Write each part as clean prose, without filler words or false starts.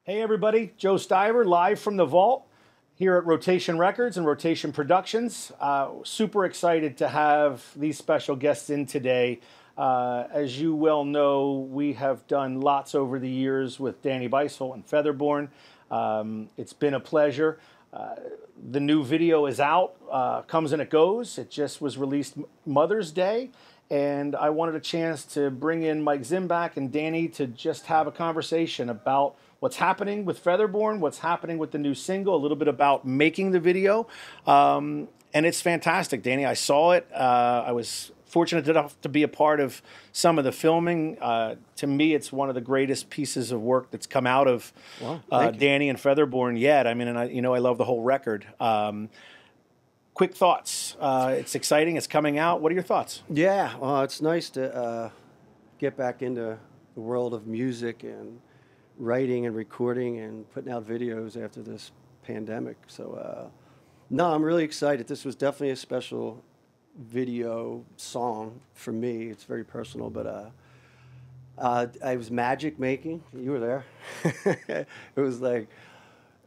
Hey everybody, Joe Staiber live from the vault here at Rotation Records and Rotation Productions. Super excited to have these special guests in today. As you well know, we have done lots over the years with Danny Beissel and Featherborn. It's been a pleasure. The new video is out, comes and it goes. It just was released Mother's Day. And I wanted a chance to bring in Mike Czimback and Danny to just have a conversation about what's happening with Featherborn, what's happening with the new single, a little bit about making the video. And it's fantastic, Danny. I saw it. I was fortunate enough to be a part of some of the filming. To me, it's one of the greatest pieces of work that's come out of Danny and Featherborn yet. I mean, and I love the whole record. Quick thoughts. It's exciting. It's coming out. What are your thoughts? Yeah, well, it's nice to get back into the world of music and writing and recording and putting out videos after this pandemic. So, no, I'm really excited. This was definitely a special video song for me. It's very personal, but I was magic making. You were there. It was like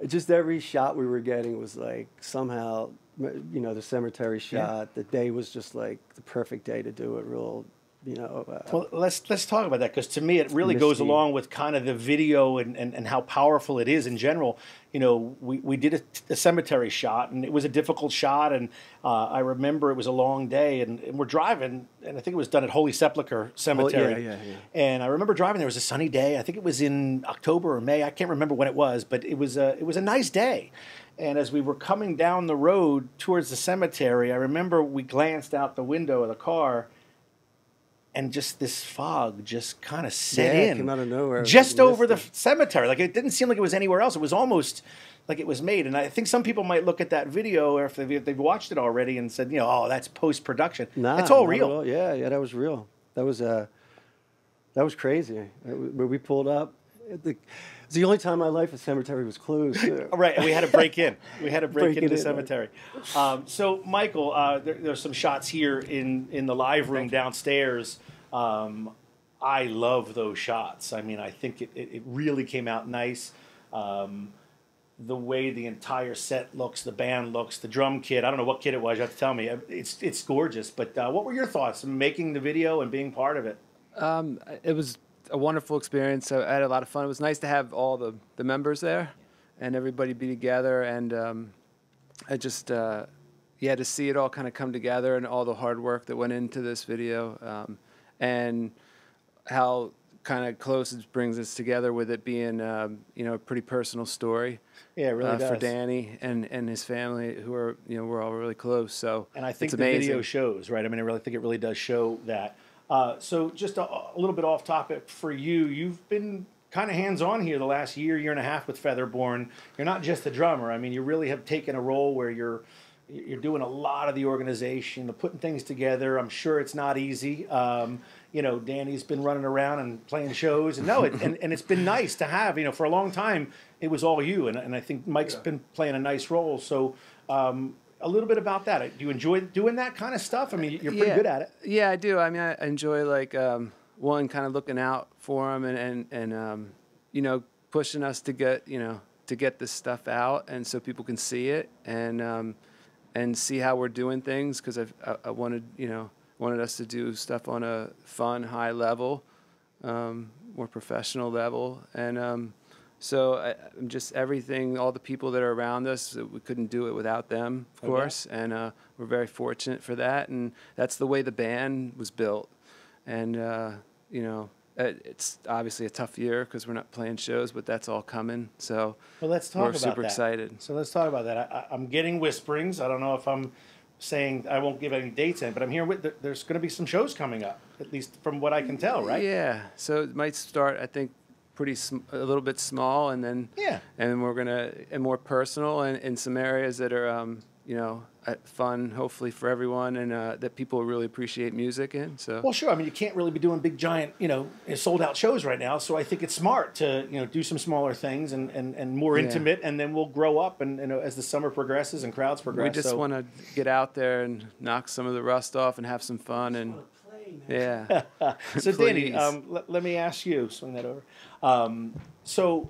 just every shot we were getting was like somehow, you know, the cemetery shot. The day was just like the perfect day to do it. Real, you know. Well, let's talk about that, because to me it really goes along with kind of the video and how powerful it is in general. You know, we did a cemetery shot, and it was a difficult shot, and I remember it was a long day, and we're driving, and I think it was done at Holy Sepulchre Cemetery. Yeah. And I remember driving. There was a sunny day. I think it was in October or May. I can't remember when it was, but it was a nice day. And as we were coming down the road towards the cemetery, I remember we glanced out the window of the car, and just this fog just kind of set in. It came out of nowhere. Just over the cemetery. Like, it didn't seem like it was anywhere else. It was almost like it was made. And I think some people might look at that video, or if they've watched it already, and said, you know, oh, that's post-production. Nah, it's all not real. at all. Yeah, that was real. That was crazy. When we pulled up, it's the only time in my life a cemetery was closed. Right, and we had to break in. We had to break into the cemetery. So, Michael, there's some shots here in the live room downstairs. I love those shots. I mean, I think it really came out nice. The way the entire set looks, the band looks, the drum kit. I don't know what kit it was. You have to tell me. It's gorgeous. But what were your thoughts on making the video and being part of it? It was a wonderful experience. I had a lot of fun. It was nice to have all the members there and everybody be together. And I just, to see it all kind of come together and all the hard work that went into this video. And how kind of close it brings us together with it being, a pretty personal story. Yeah, it really does. For Danny and his family, who are, we're all really close. So, and I think the video shows, right? I mean, I really think it really does show that. So just a little bit off topic for you. You've been kind of hands-on here the last year and a half with Featherborn. You're not just the drummer. I mean, you really have taken a role where you're doing a lot of the organization, putting things together. I'm sure it's not easy. Danny's been running around and playing shows, and it's been nice to have. For a long time it was all you, and I think Mike's been playing a nice role. So a little bit about that. Do you enjoy doing that kind of stuff? I mean, you're pretty good at it. Yeah, I do. I mean, I enjoy one, kind of looking out for him and pushing us to get this stuff out, and so people can see it and see how we're doing things, because I wanted us to do stuff on a fun, high level, more professional level. And so just everything, all the people that are around us, we couldn't do it without them, of course. And we're very fortunate for that. And that's the way the band was built. And, it's obviously a tough year because we're not playing shows, but that's all coming. So let's talk about that. We're super excited. So let's talk about that. I'm getting whisperings. I don't know if I'm saying, I won't give any dates in, but I'm here with, there's going to be some shows coming up, at least from what I can tell, right? Yeah. So it might start, I think, a little bit small, and then and we're gonna more personal, and in some areas that are fun, hopefully for everyone, and that people really appreciate music in. So well, sure. I mean, you can't really be doing big, giant, sold out shows right now. So I think it's smart to do some smaller things and more intimate, and then we'll grow up and as the summer progresses and crowds progress. We just want to get out there and knock some of the rust off and have some fun and. Yeah. So Danny, let me ask you. Swing that over. So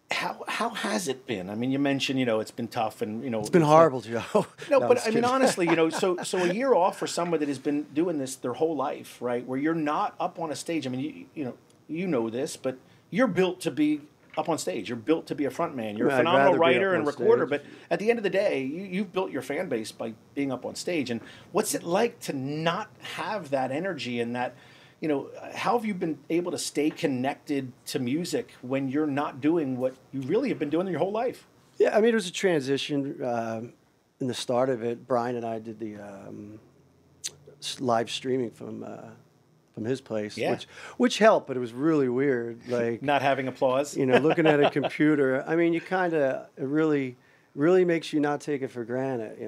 how has it been? I mean, you mentioned, it's been tough, and it's been horrible, Joe. No, but I mean, honestly, so a year off for someone that has been doing this their whole life, right? Where you're not up on a stage. I mean, you know this, but you're built to be up on stage. You're built to be a front man. You're a phenomenal writer and recorder, but at the end of the day, you've built your fan base by being up on stage. And what's it like to not have that energy and that? How have you been able to stay connected to music when you're not doing what you really have been doing your whole life? Yeah, I mean, it was a transition in the start of it. Brian and I did the live streaming from his place, which helped, but it was really weird. Like not having applause, looking at a computer. I mean, it really makes you not take it for granted,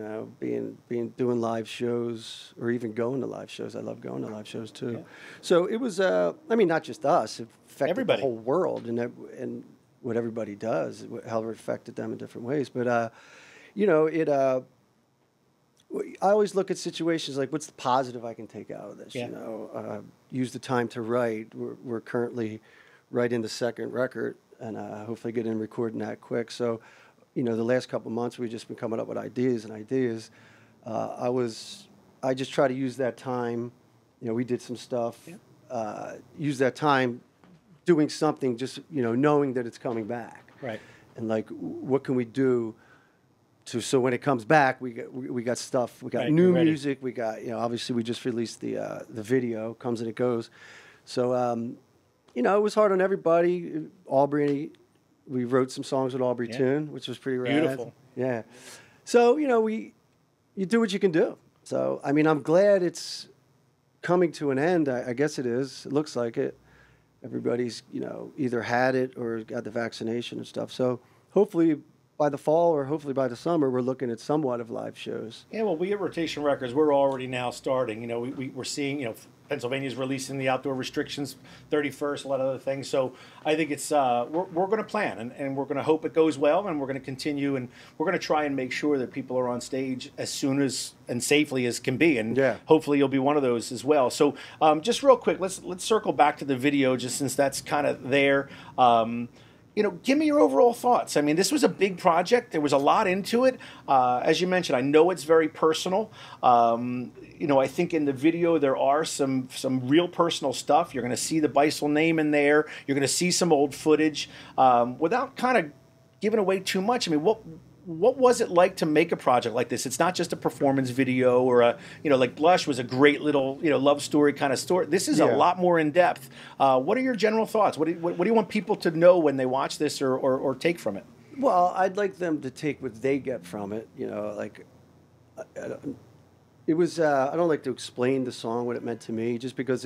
doing live shows or even going to live shows. I love going to live shows too. Yeah. So it was, not just us, it affected everybody. The whole world and what everybody does, how it affected them in different ways. But, I always look at situations like, what's the positive I can take out of this? Yeah. Use the time to write. We're currently writing the second record and hopefully get in recording that quick. So, the last couple of months we've just been coming up with ideas. I just try to use that time. We did some stuff. Yeah. Use that time doing something, just knowing that it's coming back. Right. And like, what can we do so when it comes back, we got stuff. We got new music. We got obviously we just released the video, Comes and It Goes. So it was hard on everybody. Aubrey. We wrote some songs with Aubrey Tune, which was pretty rad. Beautiful. Yeah. So, you do what you can do. So, I mean, I'm glad it's coming to an end. I guess it is. It looks like it. Everybody's, either had it or got the vaccination and stuff. So, hopefully by the fall or hopefully by the summer, we're looking at somewhat of live shows. Yeah, well, we at Rotation Records, we're already now starting. We're seeing, Pennsylvania's releasing the outdoor restrictions 31st, a lot of other things. So I think it's we're going to plan and we're going to hope it goes well, and we're going to continue, and we're going to try and make sure that people are on stage as soon as and safely as can be. And hopefully you'll be one of those as well. So just real quick, let's circle back to the video, just since that's kind of there. Give me your overall thoughts. I mean, this was a big project. There was a lot into it. As you mentioned, I know it's very personal. I think in the video there are some real personal stuff. You're going to see the Beissel name in there. You're going to see some old footage. Without kind of giving away too much, I mean, what was it like to make a project like this? It's not just a performance video or like Blush was a great little, love story kind of story. This is a lot more in depth. What are your general thoughts? What do you want people to know when they watch this or take from it? Well, I'd like them to take what they get from it. It was, I don't like to explain the song, what it meant to me, just because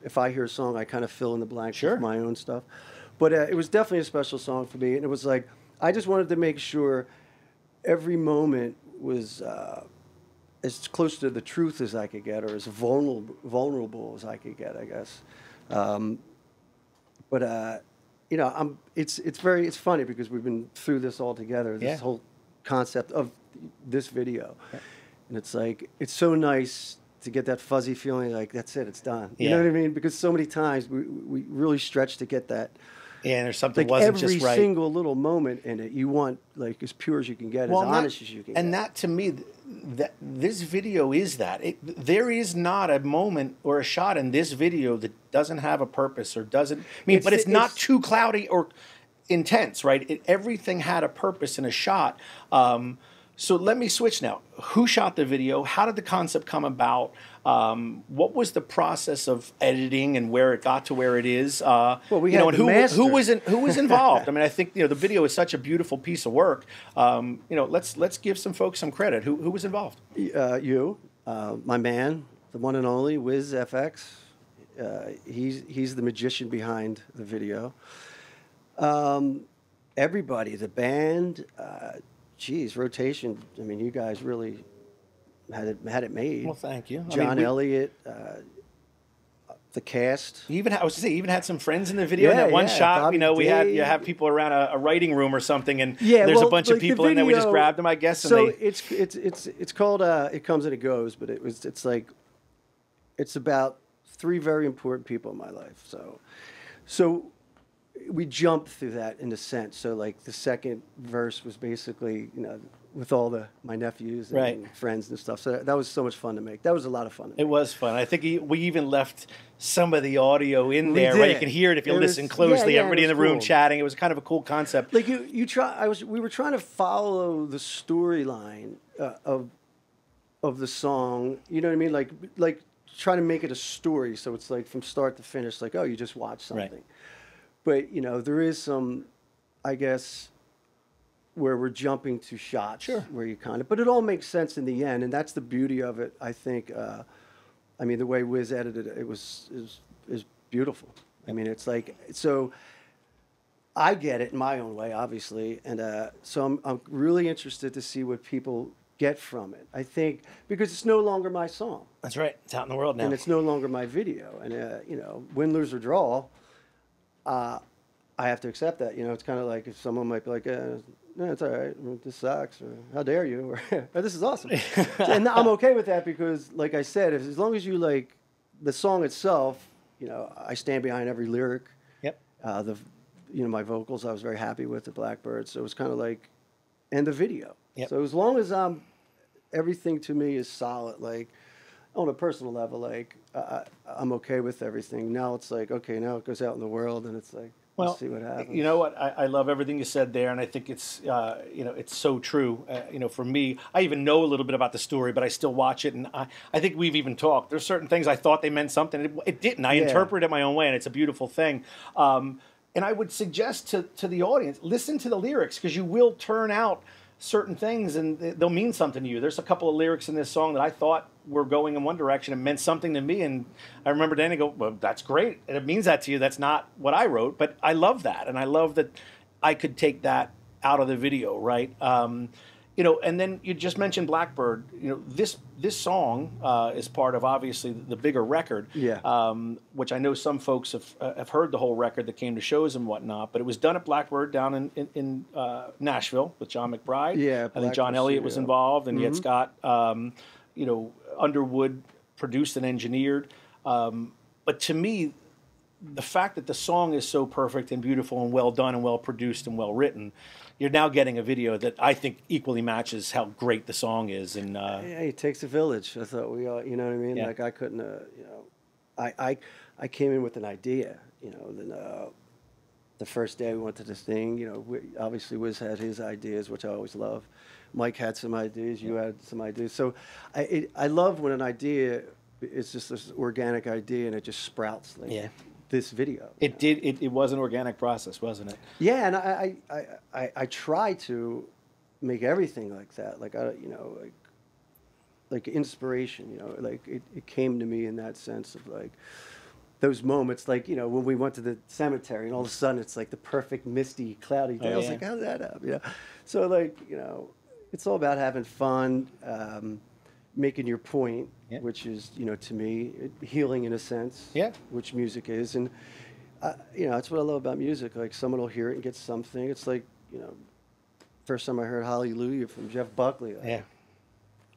if I hear a song, I kind of fill in the blanks with my own stuff. But it was definitely a special song for me. And it was like, I just wanted to make sure every moment was as close to the truth as I could get, or as vulnerable as I could get, I guess. It's funny because we've been through this all together, this whole concept of this video. Yeah. And it's like, it's so nice to get that fuzzy feeling like, that's it, it's done. You know what I mean? Because so many times we really stretch to get that. Yeah, and there's something wasn't just right. Every single little moment in it, you want like as pure as you can get, as honest as you can get. And that, to me, this video is that. There is not a moment or a shot in this video that doesn't have a purpose or doesn't. But it's not too cloudy or intense, right? Everything had a purpose in a shot. So let me switch now. Who shot the video? How did the concept come about? What was the process of editing and where it got to where it is? We had who was involved? I mean, I think the video is such a beautiful piece of work. Let's give some folks some credit. Who was involved? My man, the one and only WizFX. He's the magician behind the video. Everybody, the band. Rotation. I mean, you guys really had it made. Well, thank you. John Elliott, the cast. You even had some friends in the video. In that one shot, Bobby you have people around a writing room or something, and there's a bunch of people in there. We just grabbed them, I guess. So it's called It Comes and It Goes, but it's about three very important people in my life. So we jumped through that in a sense. So like the second verse was basically, you know, with all my nephews and friends and stuff. So that was so much fun to make. That was a lot of fun. It was fun. I think we even left some of the audio in there, right? You can hear it if you listen closely. Everybody in the room chatting. It was kind of a cool concept. Like we were trying to follow the storyline of the song. You know what I mean? Like trying to make it a story. So it's like from start to finish. Like, oh, you just watched something. Right. But you know, there is some, I guess, where we're jumping to shots, where you kind of, but it all makes sense in the end, and that's the beauty of it. I think, I mean, the way Wiz edited it, is beautiful. I mean, it's like, so I get it in my own way, obviously, and so I'm really interested to see what people get from it. I think because it's no longer my song. That's right. It's out in the world now, and it's no longer my video. And you know, win, lose or draw, I have to accept that. You know, it's kind of like if someone might be like, no, it's all right. This sucks. Or how dare you? Or this is awesome. And I'm okay with that because, like I said, as long as you like the song itself, you know, I stand behind every lyric. Yep. You know, my vocals, I was very happy with the Blackbird. So it was kind of like, and the video. Yep. So as long as everything to me is solid, like on a personal level, like I'm okay with everything. Now it's like, okay, now it goes out in the world, and it's like, well, let's see what happens. You know what? I love everything you said there, and I think it's you know, it's so true. You know, for me, I even know a little bit about the story, but I still watch it, and I think we've even talked. There's certain things I thought they meant something, it didn't. I interpret it my own way, and it's a beautiful thing. And I would suggest to the audience, listen to the lyrics, because you will turn out certain things and they'll mean something to you. There's a couple of lyrics in this song that I thought were going in one direction and meant something to me, and I remember Danny go, well, that's great, and it means that to you. That's not what I wrote, but I love that, and I love that I could take that out of the video, right? You know, and then you just mentioned Blackbird. You know, this song is part of, obviously, the bigger record, which I know some folks have heard the whole record that came to shows and whatnot, but it was done at Blackbird down in Nashville with John McBride. Yeah, I think John Elliott was involved, and yet Scott, you know, Underwood produced and engineered. But to me, the fact that the song is so perfect and beautiful and well done and well produced and well written, you're now getting a video that I think equally matches how great the song is. And yeah, it takes a village. I thought we all, you know what I mean? Yeah. Like I couldn't, you know, I came in with an idea, you know, then the first day we went to this thing, you know, obviously Wiz had his ideas, which I always love. Mike had some ideas, you had some ideas. So I love when an idea is just this organic idea and it just sprouts like this video. It was an organic process, wasn't it? Yeah, and I try to make everything like that. Like you know, like inspiration. You know, like it came to me in that sense of like those moments. Like, you know, when we went to the cemetery and all of a sudden it's like the perfect misty, cloudy day. I was like, how did that happen? Yeah. So like, you know, it's all about having fun, making your point. Which is, you know, to me, healing in a sense, which music is. And, you know, that's what I love about music. Like, someone will hear it and get something. It's like, you know, first time I heard Hallelujah from Jeff Buckley. Like,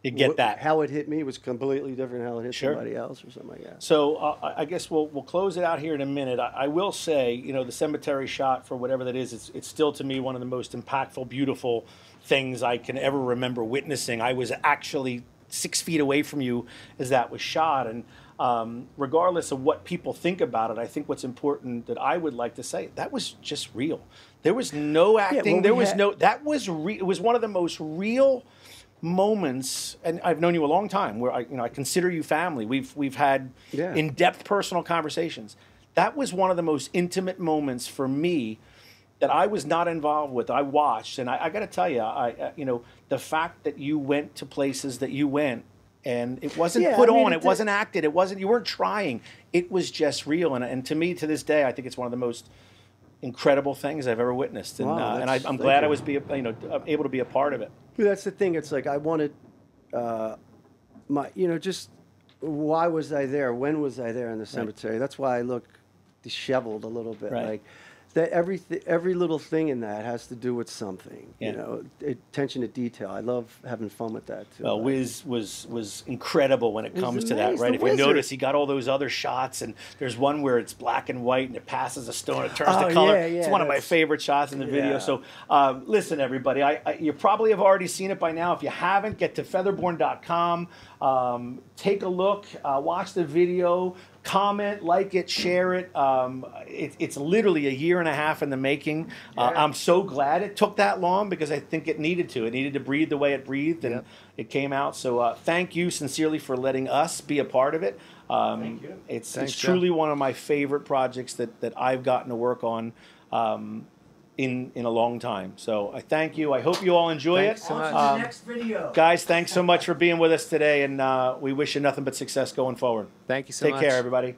you get that. How it hit me was completely different than how it hit somebody else or something like that. So I guess we'll close it out here in a minute. I will say, you know, the cemetery shot, for whatever that is, it's still to me one of the most impactful, beautiful things I can ever remember witnessing. I was actually 6 feet away from you as that was shot, and regardless of what people think about it, I think what's important that I would like to say, that was just real. There was no acting. It was one of the most real moments, and I've known you a long time, where I consider you family. We've had in-depth personal conversations. That was one of the most intimate moments for me that I was not involved with. I watched, and I got to tell you, you know, the fact that you went to places that you went, and it wasn't put on, it wasn't acted, you weren't trying. It was just real, and to me, to this day, I think it's one of the most incredible things I've ever witnessed, and I'm glad I was able to be a part of it. Well, that's the thing. It's like I wanted you know, just why was I there? When was I there in the cemetery? That's why I look disheveled a little bit, like. that every little thing in that has to do with something. Yeah. You know, attention to detail. I love having fun with that too. Well, Wiz was incredible when it comes to that, amazing. right? The If you wizard. notice, he got all those other shots, and there's one where it's black and white, and it passes a stone, it turns Oh, to color. yeah, yeah, It's one of my that's- favorite shots in the video. Yeah. So, listen, everybody, you probably have already seen it by now. If you haven't, get to featherborn.com, take a look, watch the video. Comment, like it, share it. It's literally a year and a half in the making. I'm so glad it took that long because I think it needed to. It needed to breathe the way it breathed, and it came out. So thank you sincerely for letting us be a part of it. Thank you. It's Thanks, truly one of my favorite projects that I've gotten to work on in a long time. So I thank you. I hope you all enjoy Thanks it. so much. On to the next video. Guys, thanks so much for being with us today, and we wish you nothing but success going forward. Thank you so Take much. care, everybody.